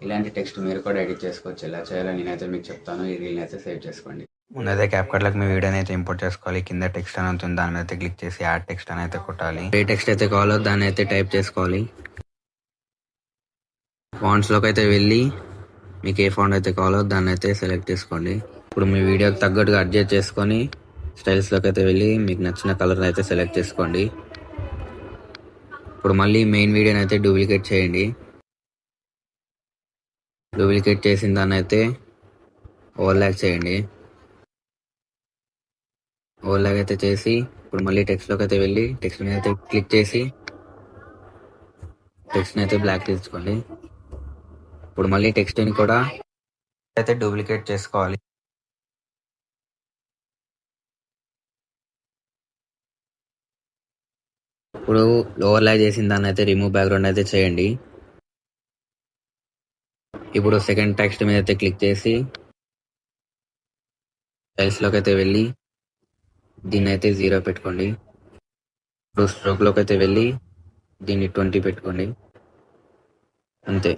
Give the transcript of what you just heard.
ఇలాంటి టెక్స్ట్ మీరు కూడా ఎడిట్ చేసుకోవచ్చు. ఎలా చేయాలో నేనైతే మీకు చెప్తాను. ఈ రీల్ని అయితే సేవ్ చేసుకోండి. ముందైతే క్యాప్కట్లోకి మీ వీడియోని అయితే ఇంపోర్ట్ చేసుకోవాలి. కింద టెక్స్ట్ అని ఉంటుంది, దాని మీద అయితే క్లిక్ చేసి యాడ్ టెక్స్ట్ అని అయితే కొట్టాలి. ఏ టెక్స్ట్ అయితే కావాలో దాన్ని అయితే టైప్ చేసుకోవాలి. ఫాంట్స్లోకి అయితే వెళ్ళి మీకు ఏ ఫాంట్ అయితే కావాలో దాన్ని అయితే సెలెక్ట్ చేసుకోండి. ఇప్పుడు మీ వీడియోకి తగ్గట్టుగా అడ్జస్ట్ చేసుకొని స్టైల్స్లోకి అయితే వెళ్ళి మీకు నచ్చిన కలర్ అయితే సెలెక్ట్ చేసుకోండి. ఇప్పుడు మళ్ళీ మెయిన్ వీడియోని అయితే డూప్లికేట్ చేయండి. డూప్లికేట్ చేసిన దాన్ని అయితే ఓవర్లాక్ చేయండి. ఓవర్లాక్ అయితే చేసి ఇప్పుడు మళ్ళీ టెక్స్ట్లోకి అయితే వెళ్ళి టెక్స్ట్ మీద అయితే క్లిక్ చేసి టెక్స్ట్ని అయితే బ్లాక్ తీసుకోండి. ఇప్పుడు మళ్ళీ టెక్స్ట్ని కూడా అయితే డూప్లికేట్ చేసుకోవాలి. ఇప్పుడు ఓవర్లాక్ చేసిన దాన్ని అయితే రిమూవ్ బ్యాక్గ్రౌండ్ అయితే చేయండి. ఇప్పుడు సెకండ్ టెక్స్ట్ మీద అయితే క్లిక్ చేసి స్టైల్స్లోకి అయితే వెళ్ళి దీన్ని అయితే 0 పెట్టుకోండి. ఇప్పుడు స్ట్రోక్లోకి అయితే వెళ్ళి దీన్ని 20 పెట్టుకోండి. అంతే.